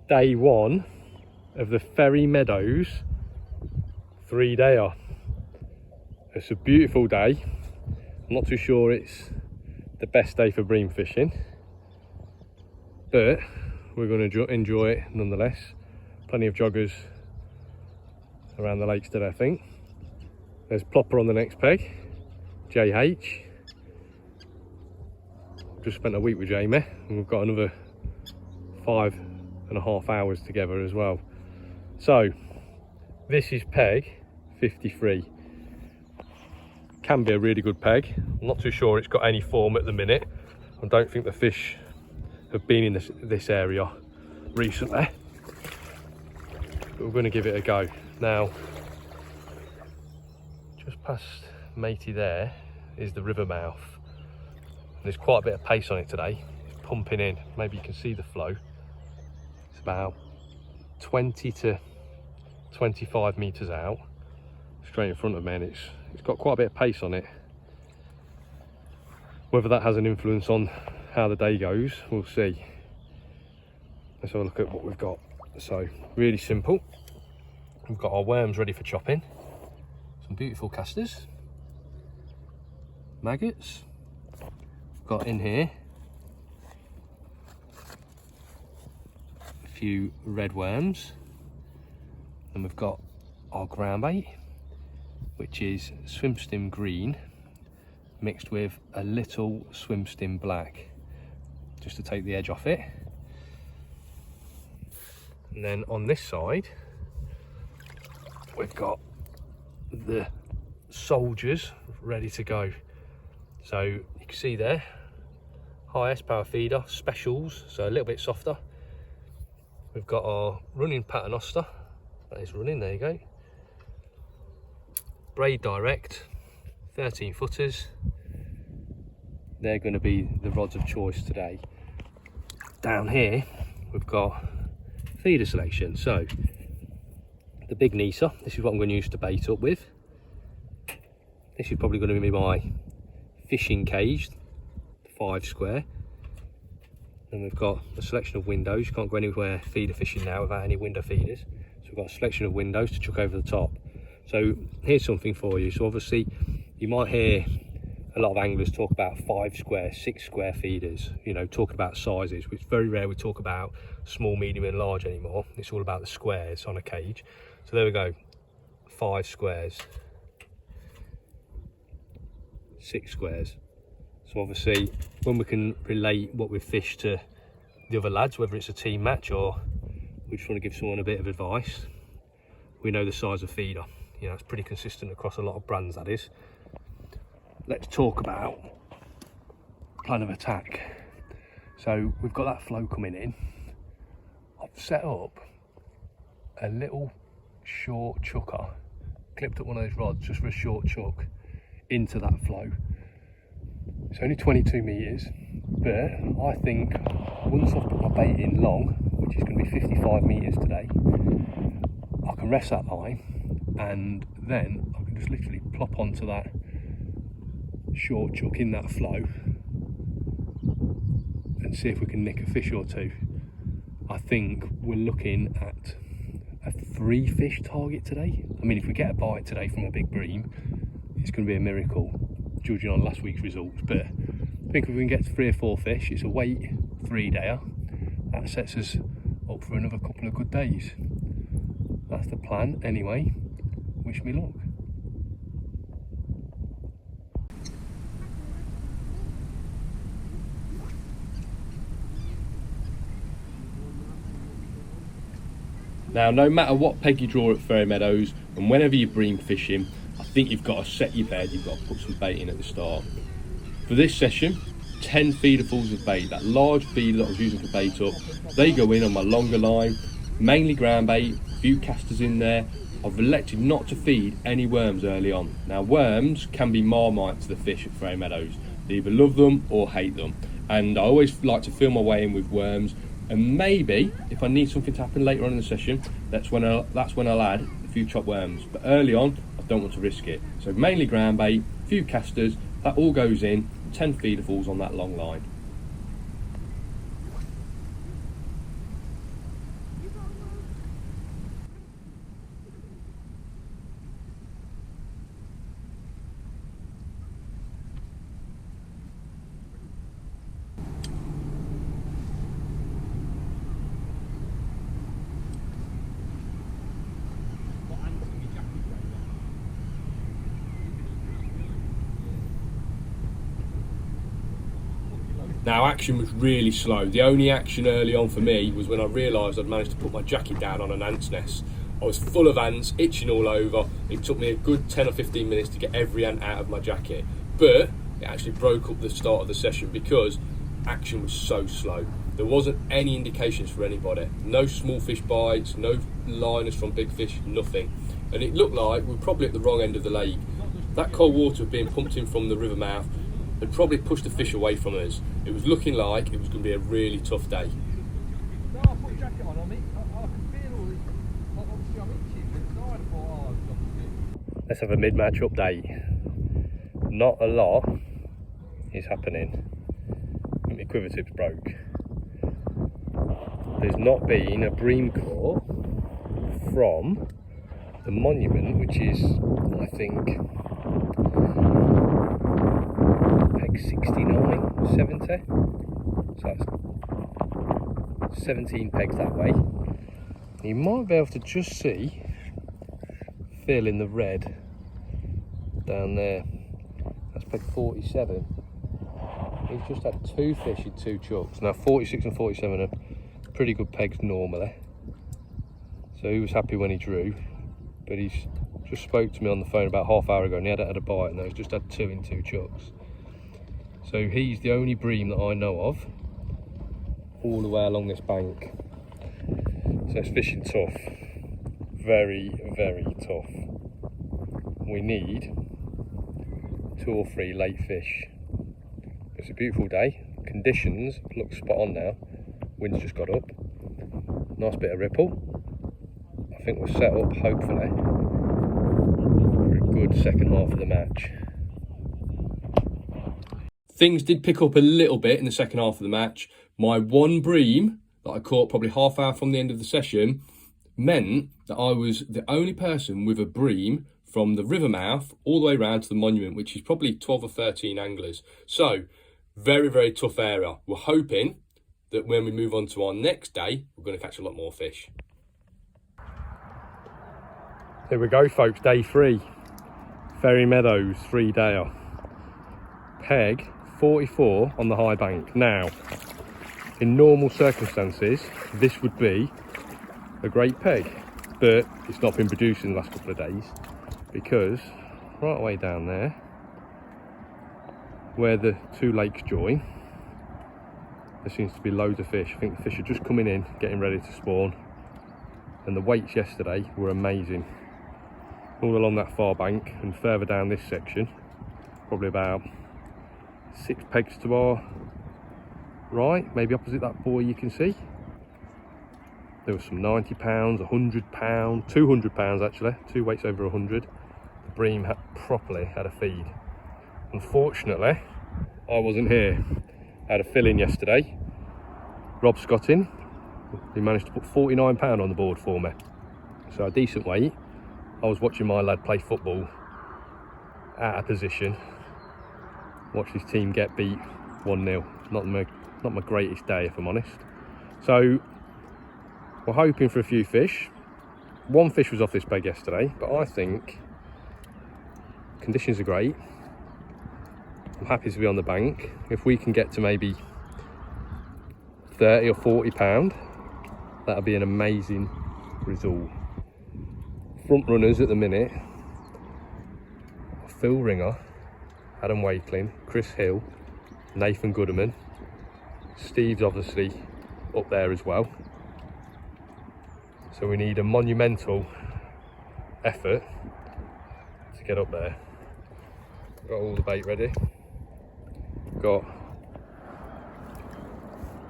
Day one of the Ferry Meadows 3-dayer. It's a beautiful day. I'm not too sure it's the best day for bream fishing, but we're going to enjoy it nonetheless. Plenty of joggers around the lakes today, I think. There's Plopper on the next peg, JH. Just spent a week with Jamie and we've got another 5.5 hours together as well. So this is peg 53. Can be a really good peg. I'm not too sure it's got any form at the minute. I don't think the fish have been in this area recently, but we're going to give it a go. Now, just past Matey there is the river mouth. There's quite a bit of pace on it today. It's pumping in. Maybe you can see the flow. It's about 20 to 25 meters out, straight in front of me, and it's got quite a bit of pace on it. Whether that has an influence on how the day goes, we'll see. Let's have a look at what we've got. So, really simple. We've got our worms ready for chopping. Some beautiful casters. Maggots. We've got in here a few red worms. And we've got our ground bait, which is swim stim green mixed with a little swim stim black, just to take the edge off it. And then on this side we've got the soldiers ready to go. So you can see there, highest power feeder, specials, so a little bit softer. We've got our running paternoster, that is running, there you go. Braid direct, 13 footers. They're going to be the rods of choice today. Down here we've got feeder selection. So the big Nisa, this is what I'm going to use to bait up with. This is probably going to be my fishing cage, 5 square. Then we've got a selection of windows. You can't go anywhere feeder fishing now without any window feeders. So we've got a selection of windows to chuck over the top. So here's something for you. So obviously you might hear a lot of anglers talk about 5 square, 6 square feeders, you know, talk about sizes, which very rare we talk about small, medium and large anymore. It's all about the squares on a cage. So there we go, 5 squares, 6 squares. So obviously when we can relate what we've fished to the other lads, whether it's a team match or we just want to give someone a bit of advice, we know the size of feeder. You know, it's pretty consistent across a lot of brands, that is. Let's talk about plan of attack. So we've got that flow coming in. I've set up a little short chucker, clipped up one of those rods just for a short chuck into that flow. It's only 22 meters, but I think once I've put my bait in long, which is going to be 55 meters today, I can rest that line and then I can just literally plop onto that short chuck in that flow and see if we can nick a fish or two. I think we're looking at a 3 fish target today. I mean, if we get a bite today from a big bream, it's going to be a miracle, judging on last week's results. But I think if we can get 3 or 4 fish, it's a weight 3-dayer. That sets us up for another couple of good days. That's the plan anyway. Wish me luck. Now, no matter what peg you draw at Ferry Meadows and whenever you're bream fishing, I think you've got to set your bed, you've got to put some bait in at the start. For this session, 10 feederfuls of bait, that large feeder that I was using for bait up, they go in on my longer line, mainly ground bait, a few casters in there. I've elected not to feed any worms early on. Now, worms can be marmite to the fish at Ferry Meadows. They either love them or hate them. And I always like to feel my way in with worms. And maybe, if I need something to happen later on in the session, that's when I'll add a few chopped worms. But early on, I don't want to risk it. So mainly ground bait, a few casters, that all goes in, 10 feederfuls on that long line. Now, action was really slow. The only action early on for me was when I realised I'd managed to put my jacket down on an ant's nest. I was full of ants, itching all over. It took me a good 10 or 15 minutes to get every ant out of my jacket. But it actually broke up the start of the session because action was so slow. There wasn't any indications for anybody. No small fish bites, no liners from big fish, nothing. And it looked like we were probably at the wrong end of the lake. That cold water being pumped in from the river mouth had probably pushed the fish away from us. It was looking like it was going to be a really tough day. No, I put a jacket on me. I can feel all this. Obviously, I'm itching inside. I thought, oh, it's Let's have a mid-match update. Not a lot is happening. I think my quiver tips broke. There's not been a bream caught from the monument, which is, I think, peg 69, 70. So that's 17 pegs that way. You might be able to just see Phil in the red down there. That's peg 47. He's just had 2 fish in 2 chucks. Now 46 and 47 are pretty good pegs normally. So he was happy when he drew, but he's just spoke to me on the phone about half hour ago and he hadn't had a bite, and he's just had 2 in 2 chucks. So he's the only bream that I know of all the way along this bank. So it's fishing tough. Very, very tough. We need 2 or 3 late fish. It's a beautiful day. Conditions look spot on now. Wind's just got up. Nice bit of ripple. I think we're set up, hopefully, for a good second half of the match. Things did pick up a little bit in the second half of the match. My one bream that I caught probably half hour from the end of the session meant that I was the only person with a bream from the river mouth all the way around to the monument, which is probably 12 or 13 anglers. So, very, very tough area. We're hoping that when we move on to our next day, we're going to catch a lot more fish. Here we go, folks, day 3. Ferry Meadows, 3-dayer. Peg 44 on the high bank. Now, in normal circumstances, this would be a great peg, but it's not been produced in the last couple of days because right away down there, where the 2 lakes join, there seems to be loads of fish. I think the fish are just coming in, getting ready to spawn, and the weights yesterday were amazing. All along that far bank and further down this section, probably about 6 pegs to our right, maybe opposite that buoy you can see. There was some 90 pounds, 100 pounds, 200 pounds actually, 2 weights over 100. The bream had properly had a feed. Unfortunately, I wasn't here. I had a fill in yesterday. Rob's got in. He managed to put 49 pounds on the board for me. So a decent weight. I was watching my lad play football out of position. Watched his team get beat 1-0. Not my greatest day, if I'm honest. So we're hoping for a few fish. 1 fish was off this peg yesterday, but I think conditions are great. I'm happy to be on the bank. If we can get to maybe 30 or 40 pound, that'll be an amazing result. Front runners at the minute: Phil Ringer, Adam Wakeling, Chris Hill, Nathan Gooderman. Steve's obviously up there as well. So we need a monumental effort to get up there. Got all the bait ready. Got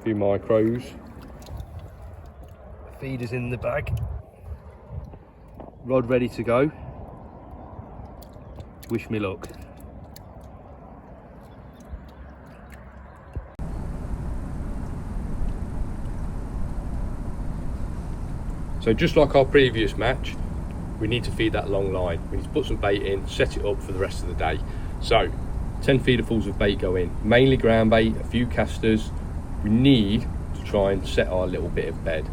a few micros. Feeders in the bag. Rod ready to go. Wish me luck. So just like our previous match, we need to feed that long line. We need to put some bait in, set it up for the rest of the day. So 10 feederfuls of bait go in, mainly ground bait, a few casters. We need to try and set our little bit of bed.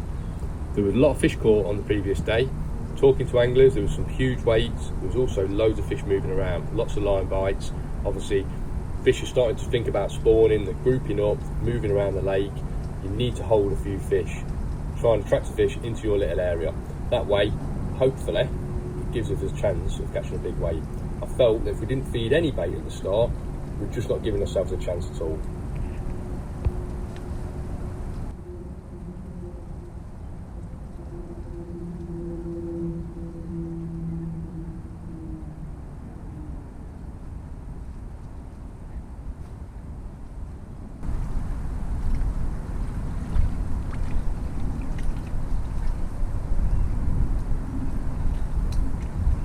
There was a lot of fish caught on the previous day. Talking to anglers, there was some huge weights. There was also loads of fish moving around, lots of line bites. Obviously, Fish are starting to think about spawning, they're grouping up, moving around the lake. You need to hold a few fish. Try and attract the fish into your little area. That way, hopefully, it gives us a chance of catching a big weight. I felt that if we didn't feed any bait at the start, we're just not giving ourselves a chance at all.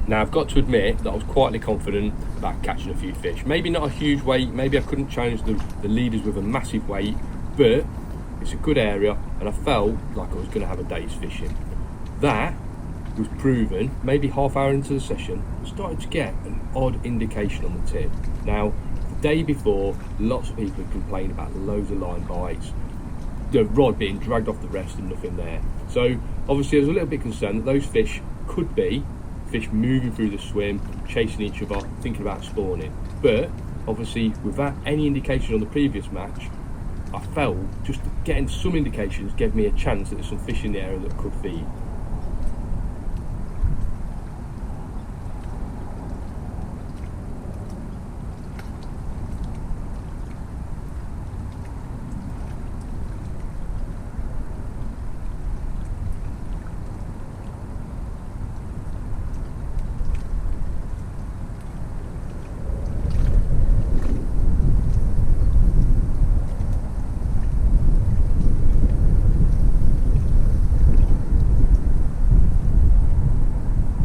Now I've got to admit that I was quietly confident about catching a few fish. Maybe not a huge weight, maybe I couldn't challenge the leaders with a massive weight, but it's a good area and I felt like I was going to have a day's fishing. That was proven maybe half hour into the session. I started to get an odd indication on the tip. Now the day before, lots of people had complained about loads of line bites, the rod being dragged off the rest and nothing there. So obviously I was a little bit concerned that those fish could be fish moving through the swim, chasing each other, thinking about spawning. But obviously without any indication on the previous match, I felt just getting some indications gave me a chance that there's some fish in the area that could feed.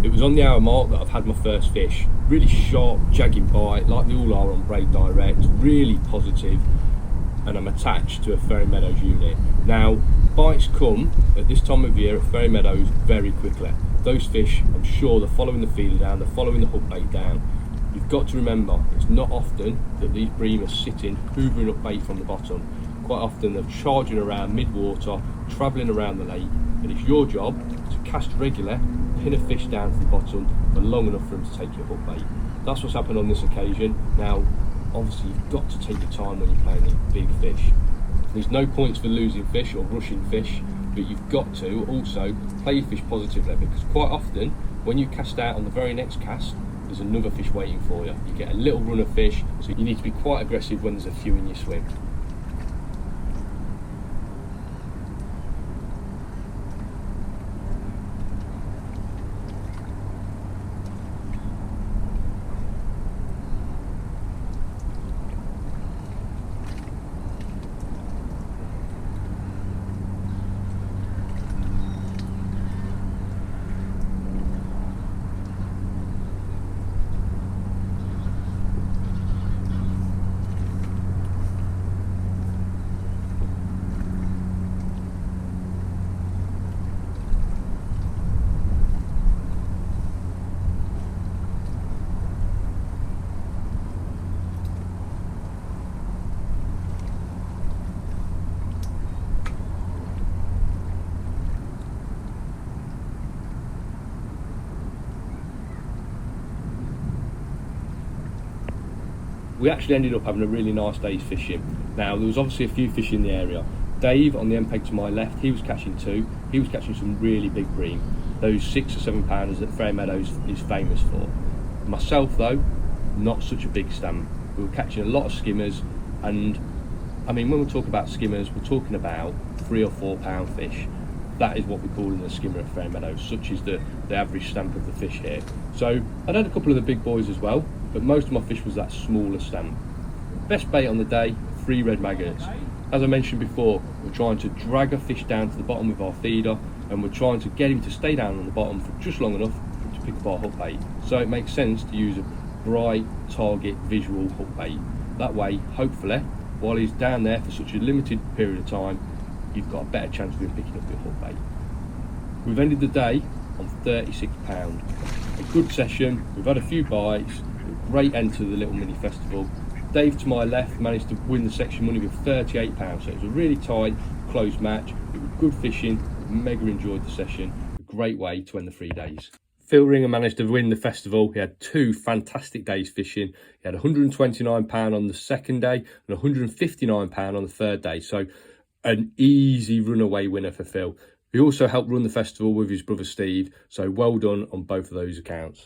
It was on the hour mark that I've had my first fish. Really sharp, jagging bite, like they all are on Braid Direct, really positive, and I'm attached to a Ferry Meadows unit. Now, bites come at this time of year at Ferry Meadows very quickly. Those fish, I'm sure they're following the feeder down, they're following the hook bait down. You've got to remember, it's not often that these bream are sitting, hoovering up bait from the bottom. Quite often they're charging around mid-water, travelling around the lake, and it's your job to cast regular, pin a fish down to the bottom for long enough for them to take your hook bait. That's what's happened on this occasion. Now, obviously you've got to take your time when you're playing these big fish. There's no points for losing fish or rushing fish, but you've got to also play your fish positively, because quite often when you cast out on the very next cast, there's another fish waiting for you. You get a little run of fish, so you need to be quite aggressive when there's a few in your swim. We actually ended up having a really nice day's fishing. Now, there was obviously a few fish in the area. Dave on the end peg to my left, he was catching two. He was catching some really big bream, those 6 or 7 pounders that Ferry Meadows is famous for. Myself though, not such a big stamp. We were catching a lot of skimmers, and I mean, when we talk about skimmers, we're talking about 3 or 4 pound fish. That is what we call in a skimmer at Ferry Meadows, such is the average stamp of the fish here. So I'd had a couple of the big boys as well, but most of my fish was that smaller stamp. Best bait on the day, 3 red maggots. As I mentioned before, we're trying to drag a fish down to the bottom with our feeder, and we're trying to get him to stay down on the bottom for just long enough to pick up our hook bait. So it makes sense to use a bright target visual hook bait. That way, hopefully, while he's down there for such a limited period of time, you've got a better chance of him picking up your hook bait. We've ended the day on £36. A good session, we've had a few bites, a great end to the little mini festival. Dave to my left managed to win the section money with £38, so it was a really tight, close match. It was good fishing, we mega enjoyed the session, a great way to end the 3 days. Phil Ringer managed to win the festival. He had 2 fantastic days fishing. He had £129 on the second day and £159 on the third day. So an easy runaway winner for Phil. He also helped run the festival with his brother Steve. So well done on both of those accounts.